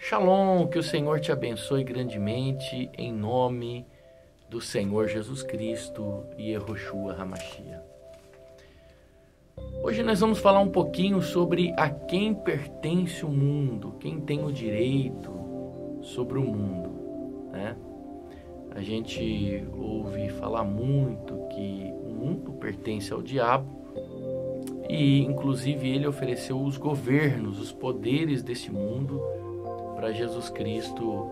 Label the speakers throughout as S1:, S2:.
S1: Shalom, que o Senhor te abençoe grandemente, em nome do Senhor Jesus Cristo e Yehoshua HaMashiach. Hoje nós vamos falar um pouquinho sobre a quem pertence o mundo, quem tem o direito sobre o mundo, né? A gente ouve falar muito que o mundo pertence ao diabo e, inclusive, ele ofereceu os governos, os poderes desse mundo para Jesus Cristo.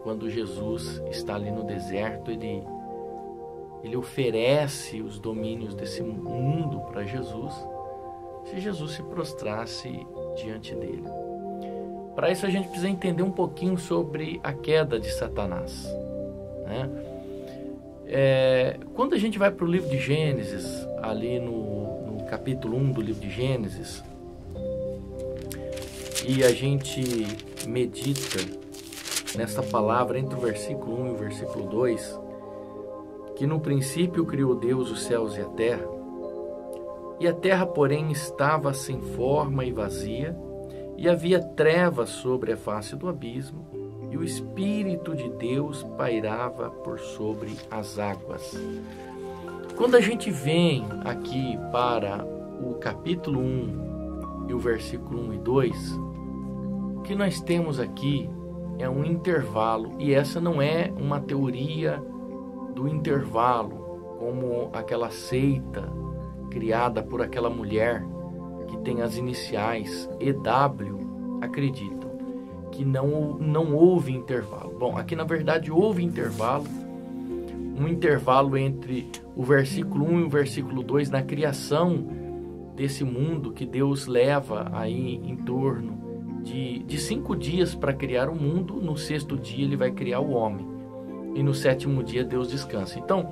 S1: Quando Jesus está ali no deserto, ele oferece os domínios desse mundo para Jesus, se Jesus se prostrasse diante dele. Para isso a gente precisa entender um pouquinho sobre a queda de Satanás, né? Quando a gente vai para o livro de Gênesis, ali no capítulo 1 do livro de Gênesis, e a gente medita nessa palavra entre o versículo 1 e o versículo 2, que no princípio criou Deus os céus e a terra, porém, estava sem forma e vazia, e havia trevas sobre a face do abismo, e o Espírito de Deus pairava por sobre as águas. Quando a gente vem aqui para o capítulo 1 e o versículo 1 e 2, o que nós temos aqui é um intervalo, e essa não é uma teoria do intervalo, como aquela seita criada por aquela mulher que tem as iniciais EW, acreditam que não houve intervalo. Bom, aqui na verdade houve intervalo, um intervalo entre o versículo 1 e o versículo 2 na criação desse mundo, que Deus leva aí em torno de 5 dias para criar o mundo. No 6º dia ele vai criar o homem, e no 7º dia Deus descansa. Então,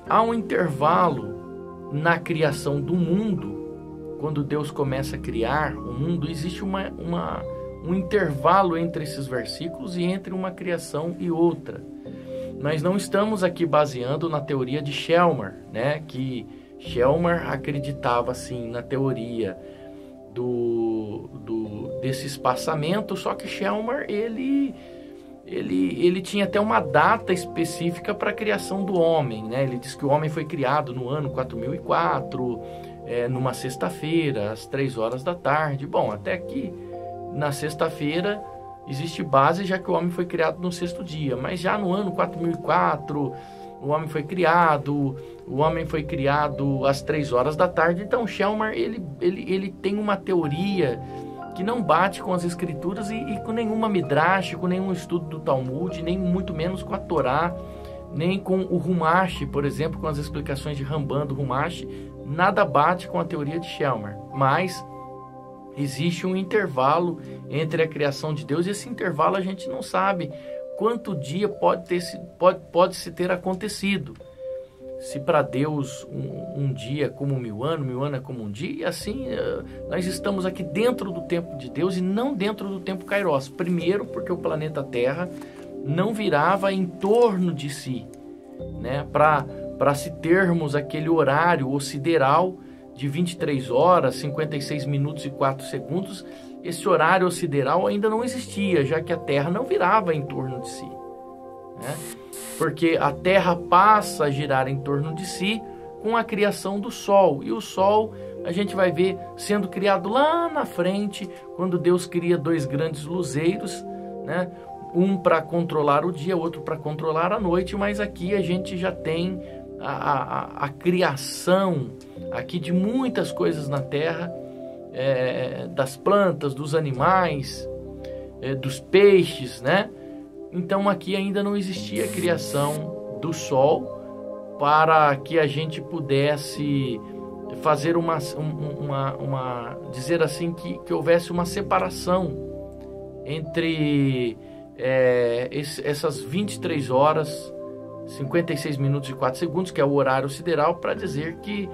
S1: há um intervalo na criação do mundo. Quando Deus começa a criar o mundo, existe um intervalo entre esses versículos e entre uma criação e outra. Nós não estamos aqui baseando na teoria de Shelmar, né? Que Shelmar acreditava assim na teoria desse espaçamento, só que Shelmar ele tinha até uma data específica para a criação do homem, né? Ele diz que o homem foi criado no ano 4004, numa sexta-feira, às 3 horas da tarde. Bom, até aqui, na sexta-feira, existe base, já que o homem foi criado no 6º dia. Mas já no ano 4004, o homem foi criado às 3 horas da tarde. Então, Shelmar, ele tem uma teoria que não bate com as escrituras e com nenhuma midrash, com nenhum estudo do Talmud, nem muito menos com a Torá, nem com o Humash, por exemplo, com as explicações de Ramban do Humash. Nada bate com a teoria de Shelmar, mas existe um intervalo entre a criação de Deus, e esse intervalo a gente não sabe quanto dia pode se ter acontecido. Se para Deus um dia é como 1000 anos, 1000 anos é como um dia, e assim nós estamos aqui dentro do tempo de Deus e não dentro do tempo Kairos. Primeiro, porque o planeta Terra não virava em torno de si, né? Para se termos aquele horário ou sideral de 23 horas, 56 minutos e 4 segundos, esse horário sideral ainda não existia, já que a Terra não virava em torno de si, né? Porque a Terra passa a girar em torno de si com a criação do Sol, e o Sol a gente vai ver sendo criado lá na frente, quando Deus cria 2 grandes luzeiros, né? Um para controlar o dia, outro para controlar a noite. Mas aqui a gente já tem a criação aqui de muitas coisas na Terra, das plantas, dos animais, dos peixes, né? Então aqui ainda não existia a criação do Sol para que a gente pudesse fazer dizer assim que houvesse uma separação entre essas 23 horas, 56 minutos e 4 segundos, que é o horário sideral, para dizer que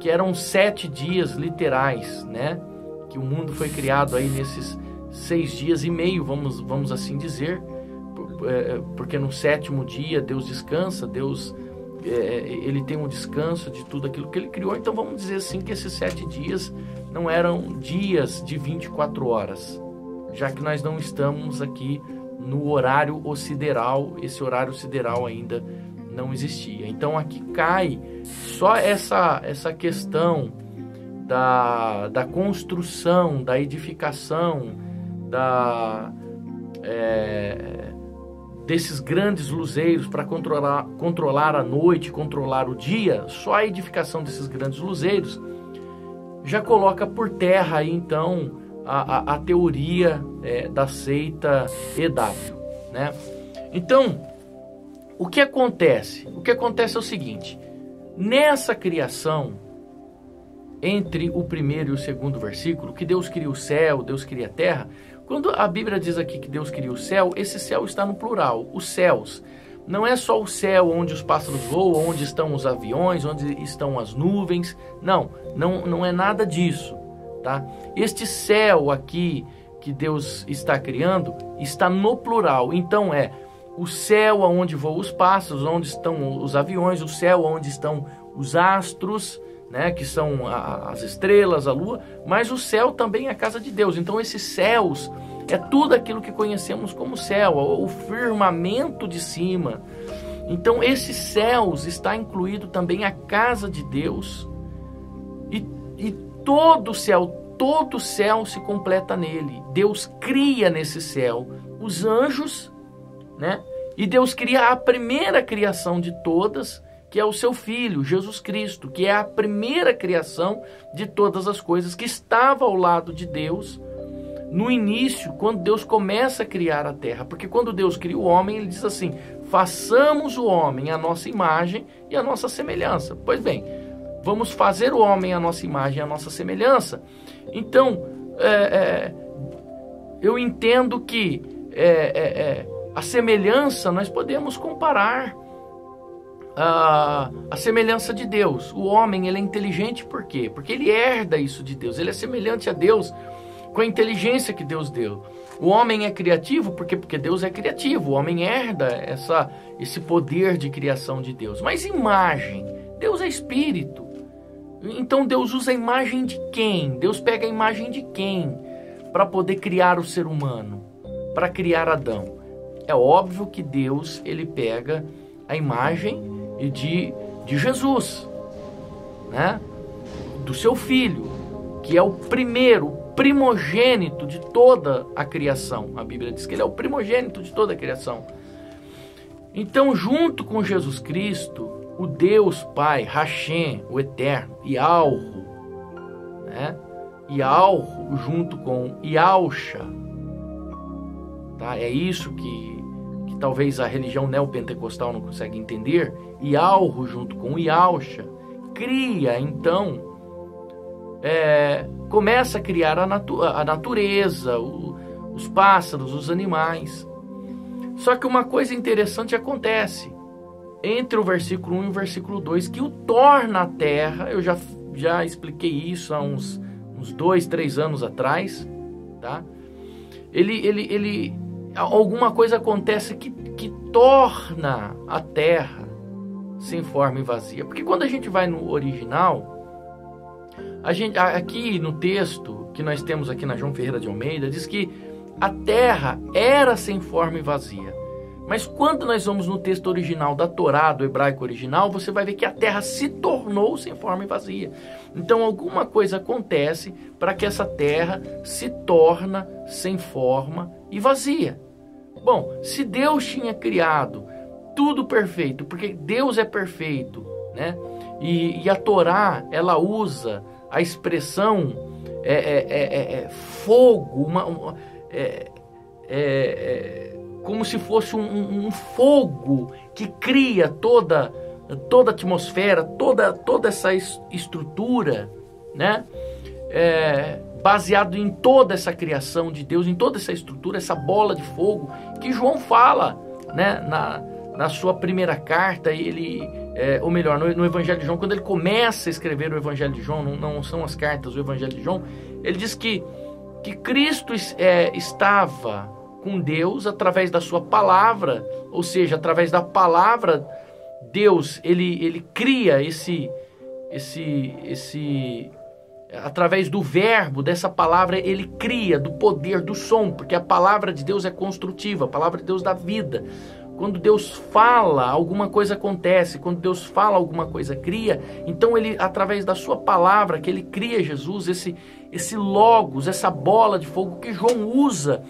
S1: eram 7 dias literais, né? Que o mundo foi criado aí nesses 6 dias e meio, vamos assim dizer, porque no 7º dia Deus descansa, Deus ele tem um descanso de tudo aquilo que ele criou. Então vamos dizer assim que esses 7 dias não eram dias de 24 horas, já que nós não estamos aqui no horário sideral, esse horário sideral ainda não existia. Então aqui cai só essa questão da construção, da edificação, desses grandes luzeiros para controlar a noite, controlar o dia. Só a edificação desses grandes luzeiros já coloca por terra aí, então a teoria da seita EW, né? Então, o que acontece? O que acontece é o seguinte: nessa criação, entre o primeiro e o segundo versículo, que Deus cria o céu, Deus cria a terra. Quando a Bíblia diz aqui que Deus cria o céu, esse céu está no plural, os céus. Não é só o céu onde os pássaros voam, onde estão os aviões, onde estão as nuvens. Não é nada disso, tá? Este céu aqui que Deus está criando está no plural. Então o céu onde voam os pássaros, onde estão os aviões, o céu onde estão os astros, né, que são as estrelas, a lua, mas o céu também é a casa de Deus. Então esses céus é tudo aquilo que conhecemos como céu, o firmamento de cima. Então esses céus está incluído também a casa de Deus, e todo o céu se completa nele. Deus cria nesse céu os anjos, né? E Deus cria a primeira criação de todas, que é o seu Filho, Jesus Cristo, que é a primeira criação de todas as coisas, que estava ao lado de Deus no início, quando Deus começa a criar a terra. Porque quando Deus cria o homem, ele diz assim: façamos o homem à nossa imagem e à nossa semelhança. Pois bem, vamos fazer o homem à nossa imagem e à nossa semelhança. Então, eu entendo que a semelhança nós podemos comparar a semelhança de Deus. O homem, ele é inteligente por quê? Porque ele herda isso de Deus. Ele é semelhante a Deus com a inteligência que Deus deu. O homem é criativo porque Deus é criativo. O homem herda esse poder de criação de Deus. Mas imagem, Deus é espírito. Então Deus usa a imagem de quem? Deus pega a imagem de quem para poder criar o ser humano, para criar Adão? É óbvio que Deus, ele pega a imagem de Jesus, né? Do seu Filho, que é o primogênito de toda a criação. A Bíblia diz que ele é o primogênito de toda a criação. Então, junto com Jesus Cristo, o Deus Pai, Hashem, o Eterno, Yahweh, né? Yahweh junto com Yahusha, tá? É isso que talvez a religião neopentecostal não consegue entender. Yahweh junto com Yahusha cria, então, começa a criar a natureza, os pássaros, os animais. Só que uma coisa interessante acontece entre o versículo 1 e o versículo 2, que o torna a terra. Eu já expliquei isso há uns 2, 3 anos atrás, tá? Alguma coisa acontece que torna a terra sem forma e vazia. Porque quando a gente vai no original, aqui no texto que nós temos aqui na João Ferreira de Almeida, diz que a terra era sem forma e vazia. Mas quando nós vamos no texto original da Torá, do hebraico original, você vai ver que a terra se tornou sem forma e vazia. Então alguma coisa acontece para que essa terra se torna sem forma e vazia. Bom, se Deus tinha criado tudo perfeito, porque Deus é perfeito, né? E a Torá, ela usa a expressão fogo, como se fosse um fogo que cria toda a atmosfera, toda essa estrutura, né? Baseado em toda essa criação de Deus, em toda essa estrutura, essa bola de fogo que João fala, né? Na sua primeira carta, ou melhor, no Evangelho de João, quando ele começa a escrever o Evangelho de João, não são as cartas do Evangelho de João, ele diz que Cristo estava com Deus através da sua palavra, ou seja, através da palavra, Deus, ele cria através do verbo, dessa palavra, ele cria, do poder do som, porque a palavra de Deus é construtiva, a palavra de Deus dá vida. Quando Deus fala, alguma coisa acontece. Quando Deus fala, alguma coisa cria. Então ele, através da sua palavra, que ele cria Jesus, esse logos, essa bola de fogo que João usa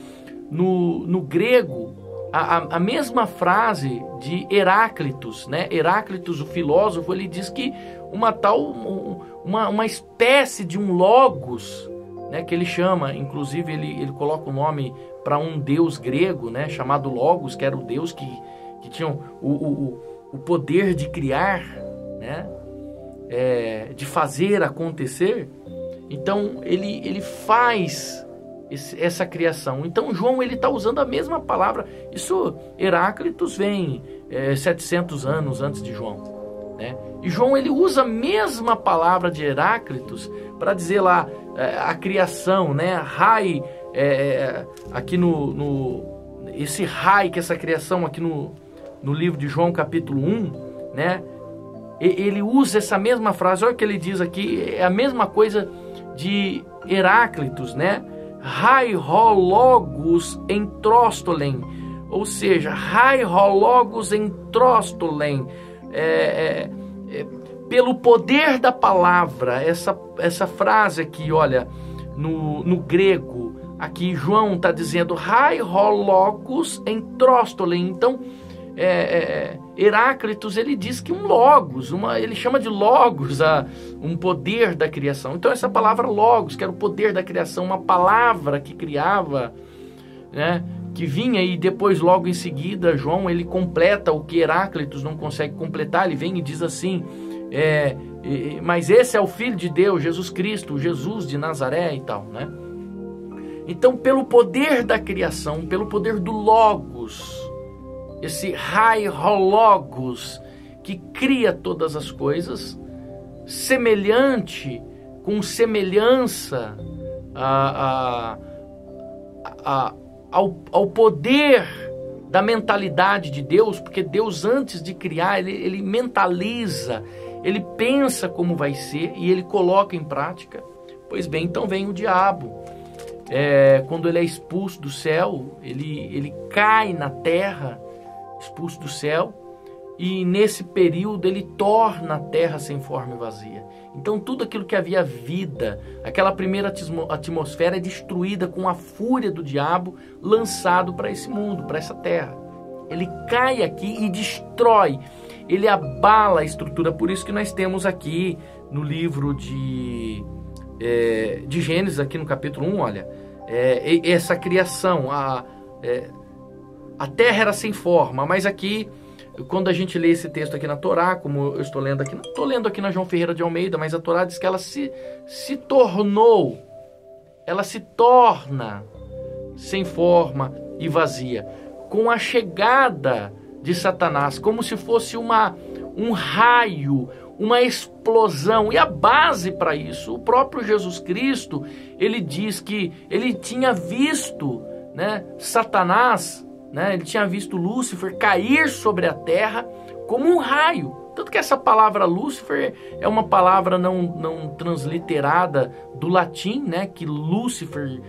S1: no grego, a mesma frase de Heráclitos, né? Heráclitos, o filósofo, ele diz que uma espécie de um logos, né, que ele chama, inclusive ele coloca o nome para um deus grego, né, chamado Logos, que era o deus que tinha o poder de criar, né, de fazer acontecer. Então ele faz essa criação. Então João ele está usando a mesma palavra. Isso, Heráclitos vem 700 anos antes de João, né? E João ele usa a mesma palavra de Heráclitos para dizer lá a criação, né? Rai, aqui esse rai, que essa criação aqui no livro de João capítulo 1, né? Ele usa essa mesma frase. Olha o que ele diz aqui, é a mesma coisa de Heráclitos, né? Rai ho logos entróstolen, ou seja, rai ho logos entróstolen, pelo poder da palavra. Essa frase aqui, olha, no grego, aqui João está dizendo rai ho logos entróstolen. Então, Heráclitos ele diz que um logos, ele chama de logos um poder da criação. Então essa palavra logos, que era o poder da criação, uma palavra que criava, né, que vinha, e depois logo em seguida João ele completa o que Heráclitos não consegue completar. Ele vem e diz assim, mas esse é o Filho de Deus, Jesus Cristo, Jesus de Nazaré e tal, né? Então, pelo poder da criação, pelo poder do logos, esse rai ho logos que cria todas as coisas, com semelhança ao poder da mentalidade de Deus, porque Deus, antes de criar, ele mentaliza, ele pensa como vai ser e ele coloca em prática. Pois bem, então vem o diabo. Quando ele é expulso do céu, ele cai na terra, expulso do céu, e nesse período ele torna a terra sem forma e vazia. Então tudo aquilo que havia vida, aquela primeira atmosfera, é destruída com a fúria do diabo lançado para esse mundo, para essa terra. Ele cai aqui e destrói, ele abala a estrutura. Por isso que nós temos aqui no livro de Gênesis, aqui no capítulo 1, olha, essa criação, a terra era sem forma, mas aqui, quando a gente lê esse texto aqui na Torá, como eu estou lendo aqui, não estou lendo aqui na João Ferreira de Almeida, mas a Torá diz que ela se torna sem forma e vazia, com a chegada de Satanás, como se fosse um raio, uma explosão. E a base para isso, o próprio Jesus Cristo, ele diz que ele tinha visto, né, Satanás, né, ele tinha visto Lúcifer cair sobre a terra como um raio. Tanto que essa palavra Lúcifer é uma palavra não transliterada do latim, né, que Lúcifer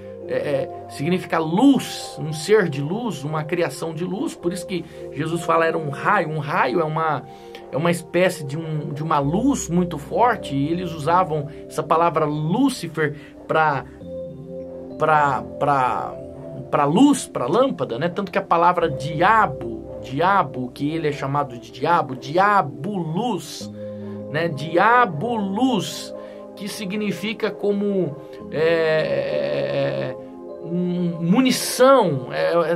S1: significa luz, um ser de luz, uma criação de luz. Por isso que Jesus fala era um raio. Um raio é uma espécie de uma luz muito forte, e eles usavam essa palavra Lúcifer para luz, para lâmpada, né? Tanto que a palavra diabo, que ele é chamado de diabolus, né? Diabolus, que significa como munição.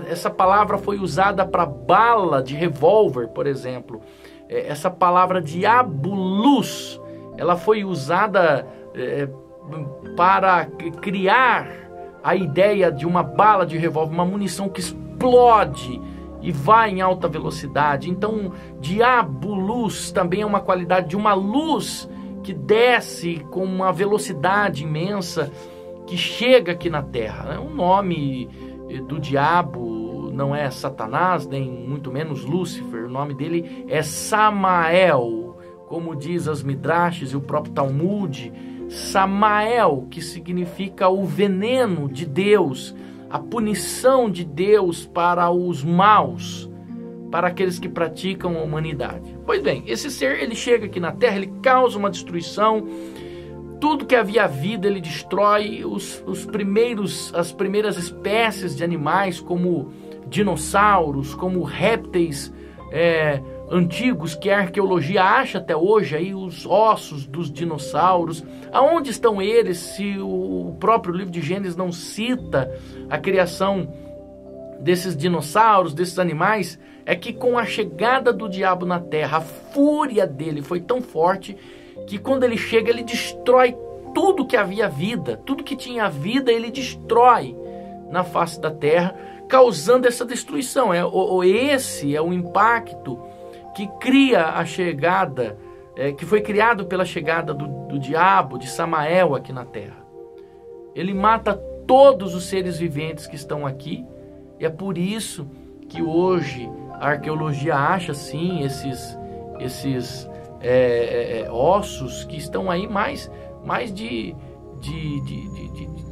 S1: Essa palavra foi usada para bala de revólver, por exemplo. Essa palavra diabolus, ela foi usada para criar a ideia de uma bala de revólver, uma munição que explode e vai em alta velocidade. Então, diabolus também é uma qualidade de uma luz que desce com uma velocidade imensa, que chega aqui na Terra. O nome do diabo não é Satanás, nem muito menos Lúcifer. O nome dele é Samael, como diz as Midrashes e o próprio Talmud, Samael, que significa o veneno de Deus, a punição de Deus para os maus, para aqueles que praticam a humanidade. Pois bem, esse ser, ele chega aqui na Terra, ele causa uma destruição, tudo que havia vida ele destrói, as primeiras espécies de animais, como dinossauros, como répteis antigos, que a arqueologia acha até hoje, aí os ossos dos dinossauros. Aonde estão eles, se o próprio livro de Gênesis não cita a criação desses dinossauros, desses animais? É que com a chegada do diabo na terra, a fúria dele foi tão forte que quando ele chega, ele destrói tudo que havia vida, tudo que tinha vida, ele destrói na face da terra, causando essa destruição. Esse é o impacto que cria a chegada, que foi criado pela chegada do diabo, de Samael aqui na terra. Ele mata todos os seres viventes que estão aqui, e é por isso que hoje a arqueologia acha sim esses ossos que estão aí mais de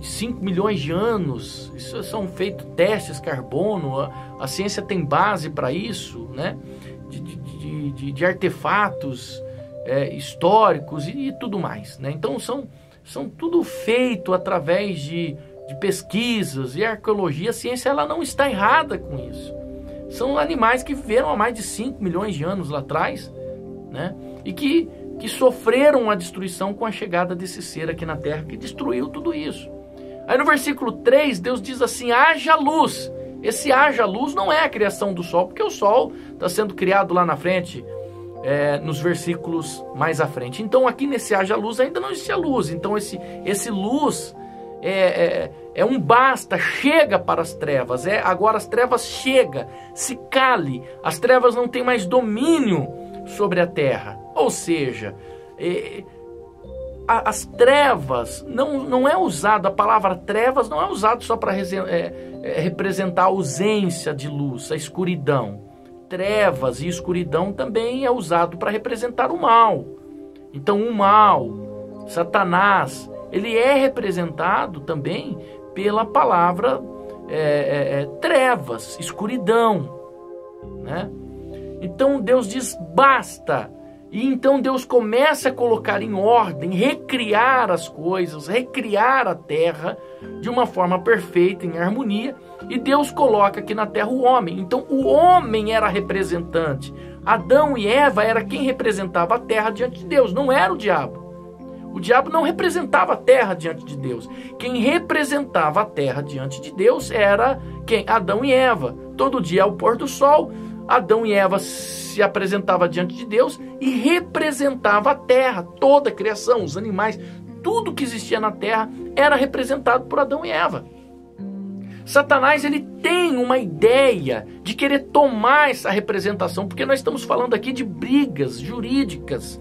S1: 5 milhões de anos. Isso são feitos testes carbono, a ciência tem base para isso, né? De artefatos históricos e tudo mais, né? Então são tudo feito através de pesquisas, e a arqueologia, a ciência, ela não está errada com isso. São animais que viveram há mais de 5 milhões de anos lá atrás, né? E que sofreram a destruição com a chegada desse ser aqui na terra, que destruiu tudo isso. Aí no versículo 3, Deus diz assim: haja luz. Esse haja luz não é a criação do sol, porque o sol está sendo criado lá na frente, nos versículos mais à frente. Então aqui nesse haja luz ainda não existe a luz. Então esse luz é um basta, chega para as trevas. Agora as trevas chega, se cale. As trevas não têm mais domínio sobre a terra. Ou seja, as trevas não é usado, a palavra trevas não é usado só para representar a ausência de luz, a escuridão. Trevas e escuridão também é usado para representar o mal. Então o mal, Satanás, ele é representado também pela palavra trevas, escuridão, né? Então Deus diz basta, e então Deus começa a colocar em ordem, recriar as coisas, recriar a terra de uma forma perfeita, em harmonia, e Deus coloca aqui na terra o homem. Então o homem era representante, Adão e Eva era quem representava a terra diante de Deus, não era o diabo. O diabo não representava a terra diante de Deus. Quem representava a terra diante de Deus era quem? Adão e Eva. Todo dia ao pôr do sol, Adão e Eva se apresentavam diante de Deus e representava a terra, toda a criação, os animais, tudo que existia na terra era representado por Adão e Eva. Satanás, ele tem uma ideia de querer tomar essa representação, porque nós estamos falando aqui de brigas jurídicas,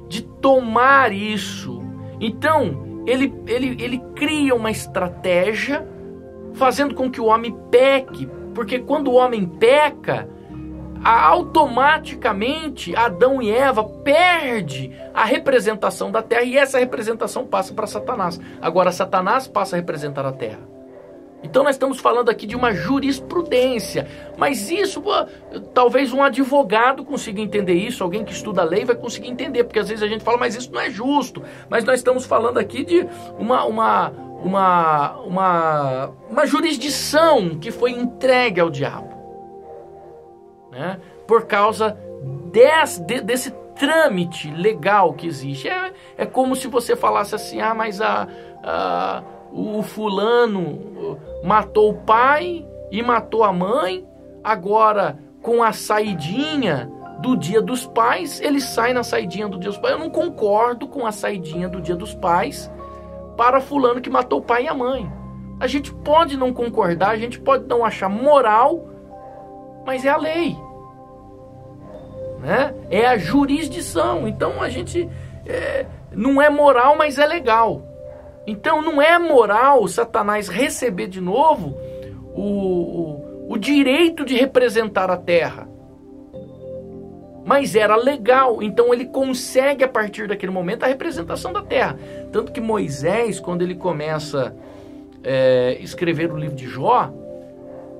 S1: de tomar isso. Então, ele cria uma estratégia fazendo com que o homem peque, porque quando o homem peca, automaticamente Adão e Eva perde a representação da terra, e essa representação passa para Satanás. Agora Satanás passa a representar a terra. Então nós estamos falando aqui de uma jurisprudência, mas isso, talvez um advogado consiga entender isso, alguém que estuda a lei vai conseguir entender, porque às vezes a gente fala, mas isso não é justo. Mas nós estamos falando aqui de uma jurisdição que foi entregue ao diabo, né? Por causa desse trâmite legal que existe. É como se você falasse assim, mas o fulano matou o pai e matou a mãe, agora com a saidinha do dia dos pais, ele sai na saidinha do dia dos pais. Eu não concordo com a saidinha do dia dos pais para fulano que matou o pai e a mãe. A gente pode não concordar, a gente pode não achar moral, mas é a lei, né? É a jurisdição. Então a gente não é moral, mas é legal. Então não é moral Satanás receber de novo o direito de representar a terra, mas era legal. Então ele consegue a partir daquele momento a representação da terra. Tanto que Moisés, quando ele começa a escrever o livro de Jó,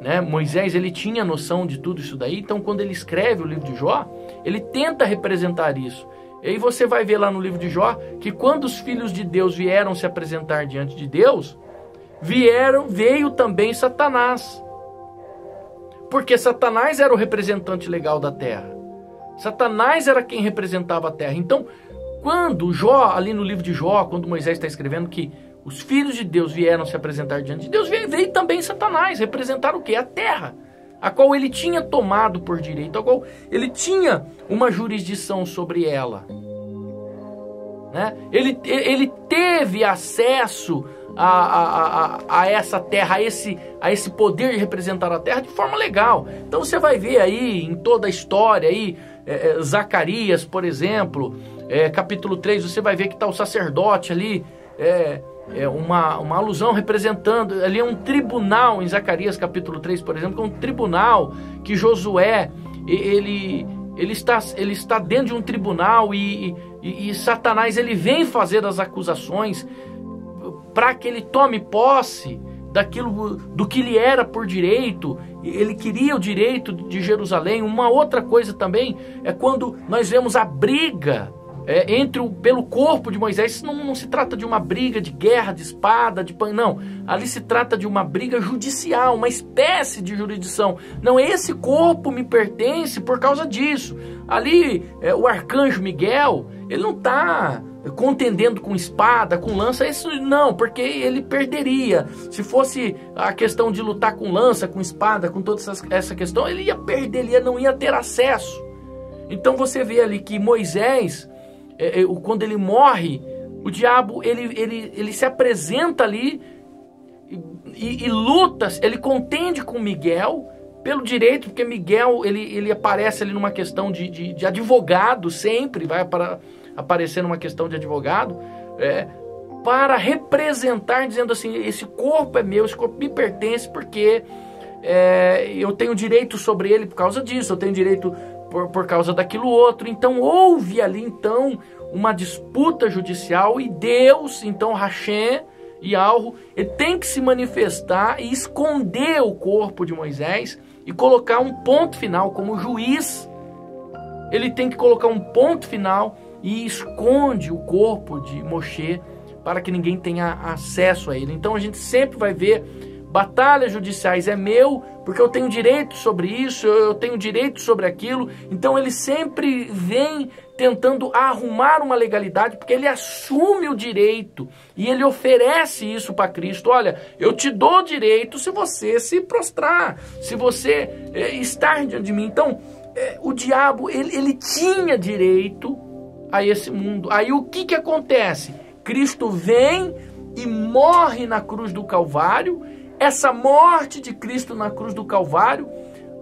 S1: né, Moisés ele tinha noção de tudo isso daí, então quando ele escreve o livro de Jó, ele tenta representar isso. E aí você vai ver lá no livro de Jó, que quando os filhos de Deus vieram se apresentar diante de Deus, veio também Satanás. Porque Satanás era o representante legal da terra. Satanás era quem representava a terra. Então, quando Jó, ali no livro de Jó, quando Moisés está escrevendo que os filhos de Deus vieram se apresentar diante de Deus, veio também Satanás representar o quê? A terra, a qual ele tinha tomado por direito, a qual ele tinha uma jurisdição sobre ela. Né? Ele teve acesso a essa terra, a esse poder de representar a terra de forma legal. Então você vai ver aí em toda a história aí, Zacarias, por exemplo, capítulo 3, você vai ver que está o sacerdote ali, uma alusão representando, ali é um tribunal em Zacarias capítulo 3, por exemplo, que é um tribunal que Josué, ele está dentro de um tribunal e Satanás ele vem fazer as acusações para que ele tome posse daquilo do que lhe era por direito. Ele queria o direito de Jerusalém. Uma outra coisa também é quando nós vemos a briga pelo corpo de Moisés. Isso não se trata de uma briga de guerra, de espada, de pão, não. Ali se trata de uma briga judicial, uma espécie de jurisdição. Não, esse corpo me pertence por causa disso. Ali, o arcanjo Miguel, ele não está contendendo com espada, com lança, isso não, porque ele perderia. Se fosse a questão de lutar com lança, com espada, com toda essa questão, ele ia perder, ele não ia ter acesso. Então você vê ali que Moisés, quando ele morre, o diabo ele se apresenta ali e luta, ele contende com Miguel pelo direito, porque Miguel ele aparece ali numa questão de advogado, sempre vai aparecer numa questão de advogado, para representar, dizendo assim, esse corpo é meu, esse corpo me pertence porque eu tenho direito sobre ele por causa disso, eu tenho direito por causa daquilo outro. Então houve ali então uma disputa judicial e Deus, então Hashem e Alro, ele tem que se manifestar e esconder o corpo de Moisés e colocar um ponto final como juiz. Ele tem que colocar um ponto final e esconde o corpo de Moshe para que ninguém tenha acesso a ele. Então a gente sempre vai ver batalhas judiciais, é meu porque eu tenho direito sobre isso, eu tenho direito sobre aquilo. Então ele sempre vem tentando arrumar uma legalidade, porque ele assume o direito e ele oferece isso para Cristo. Olha, eu te dou direito se você se prostrar, se você estar diante de mim. Então o diabo ele tinha direito a esse mundo. Aí o que acontece? Cristo vem e morre na cruz do Calvário. Essa morte de Cristo na cruz do Calvário,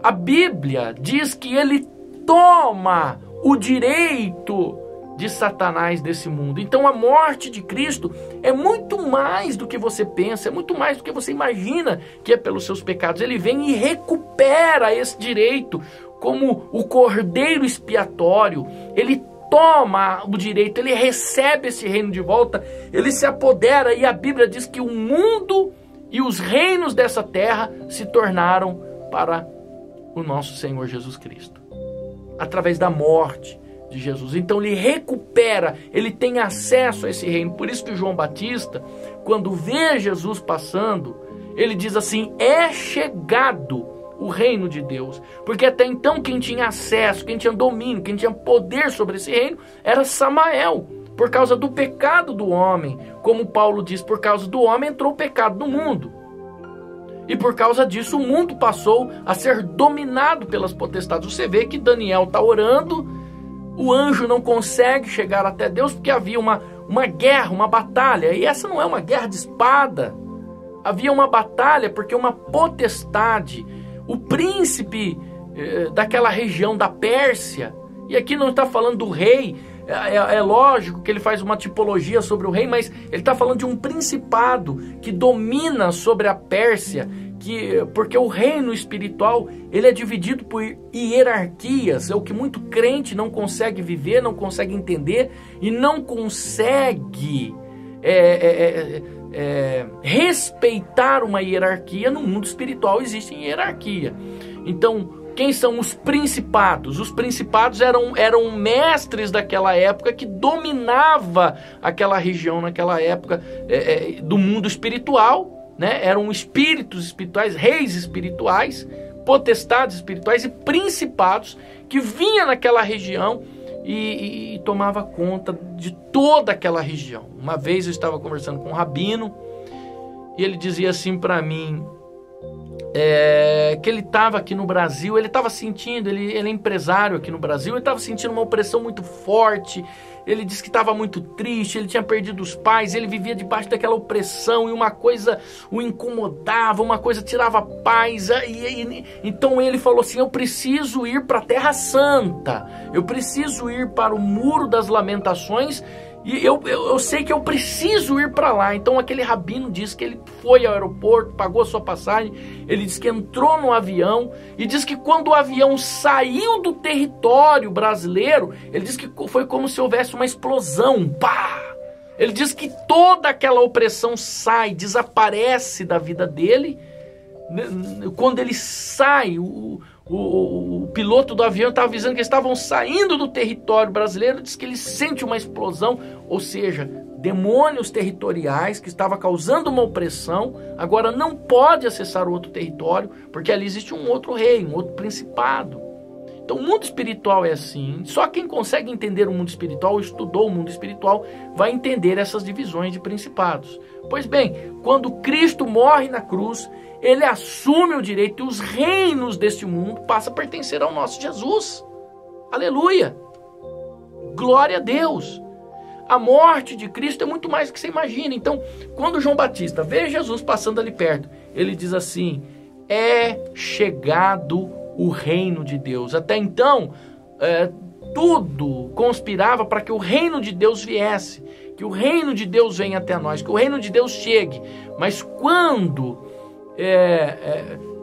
S1: a Bíblia diz que ele toma o direito de Satanás desse mundo. Então a morte de Cristo é muito mais do que você pensa, é muito mais do que você imagina que é pelos seus pecados. Ele vem e recupera esse direito como o cordeiro expiatório. Ele toma o direito, ele recebe esse reino de volta, ele se apodera, e a Bíblia diz que o mundo e os reinos dessa terra se tornaram para o nosso Senhor Jesus Cristo, através da morte de Jesus. Então ele recupera, ele tem acesso a esse reino. Por isso que João Batista, quando vê Jesus passando, ele diz assim: é chegado o reino de Deus. Porque até então quem tinha acesso, quem tinha domínio, quem tinha poder sobre esse reino era Samael, por causa do pecado do homem. Como Paulo diz, por causa do homem entrou o pecado no mundo. E por causa disso o mundo passou a ser dominado pelas potestades. Você vê que Daniel está orando, o anjo não consegue chegar até Deus porque havia uma guerra, uma batalha. E essa não é uma guerra de espada. Havia uma batalha porque uma potestade, o príncipe daquela região da Pérsia, e aqui não está falando do rei, é lógico que ele faz uma tipologia sobre o rei, mas ele está falando de um principado que domina sobre a Pérsia, porque o reino espiritual ele é dividido por hierarquias, é o que muito crente não consegue viver, não consegue entender e não consegue respeitar uma hierarquia. No mundo espiritual existe hierarquia. Então, quem são os principados? Os principados eram mestres daquela época que dominava aquela região naquela época do mundo espiritual, né? Eram espíritos espirituais, reis espirituais, potestades espirituais e principados que vinham naquela região e tomava conta de toda aquela região. Uma vez eu estava conversando com um rabino e ele dizia assim para mim, que ele estava aqui no Brasil, ele estava sentindo, ele é empresário aqui no Brasil, ele estava sentindo uma opressão muito forte. Ele disse que estava muito triste, ele tinha perdido os pais, ele vivia debaixo daquela opressão e uma coisa o incomodava, uma coisa tirava a paz. Então ele falou assim, eu preciso ir para a Terra Santa, eu preciso ir para o Muro das Lamentações e eu sei que eu preciso ir para lá. Então aquele rabino disse que ele foi ao aeroporto, pagou a sua passagem, ele disse que entrou no avião e disse que quando o avião saiu do território brasileiro, ele disse que foi como se houvesse uma explosão, pá! Ele diz que toda aquela opressão sai, desaparece da vida dele. Quando ele sai, o piloto do avião estava avisando que eles estavam saindo do território brasileiro, diz que ele sente uma explosão, ou seja, demônios territoriais que estavam causando uma opressão, agora não pode acessar o outro território, porque ali existe um outro rei, um outro principado. Então o mundo espiritual é assim, só quem consegue entender o mundo espiritual, ou estudou o mundo espiritual, vai entender essas divisões de principados. Pois bem, quando Cristo morre na cruz, ele assume o direito e os reinos deste mundo passam a pertencer ao nosso Jesus. Aleluia! Glória a Deus! A morte de Cristo é muito mais do que você imagina. Então, quando João Batista vê Jesus passando ali perto, ele diz assim, é chegado o reino de Deus. Até então, tudo conspirava para que o reino de Deus viesse, que o reino de Deus venha até nós, que o reino de Deus chegue. Mas quando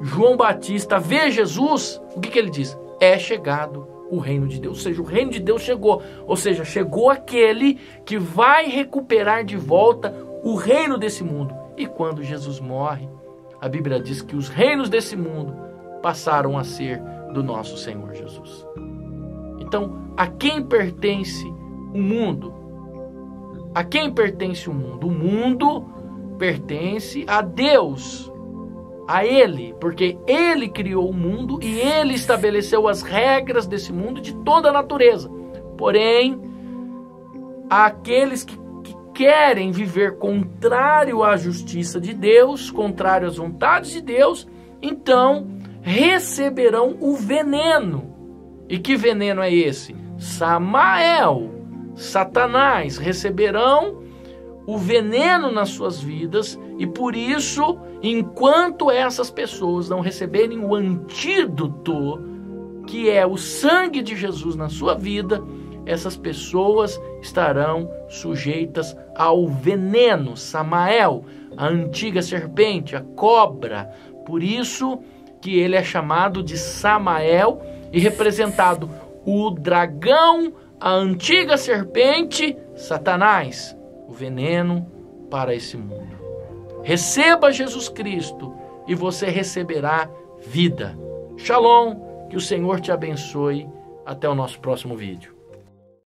S1: João Batista vê Jesus, o que ele diz? É chegado o reino de Deus, ou seja, o reino de Deus chegou, ou seja, chegou aquele que vai recuperar de volta o reino desse mundo. E quando Jesus morre, a Bíblia diz que os reinos desse mundo passaram a ser do nosso Senhor Jesus. Então, a quem pertence o mundo? A quem pertence o mundo? O mundo pertence a Deus, a Ele, porque Ele criou o mundo e Ele estabeleceu as regras desse mundo, de toda a natureza. Porém, aqueles que querem viver contrário à justiça de Deus, contrário às vontades de Deus, então receberão o veneno. E que veneno é esse? Samael, Satanás, receberão o veneno nas suas vidas, e por isso, enquanto essas pessoas não receberem o antídoto, que é o sangue de Jesus na sua vida, essas pessoas estarão sujeitas ao veneno. Samael, a antiga serpente, a cobra. Por isso que ele é chamado de Samael e representado o dragão, a antiga serpente, Satanás, o veneno para esse mundo. Receba Jesus Cristo e você receberá vida. Shalom, que o Senhor te abençoe. Até o nosso próximo vídeo.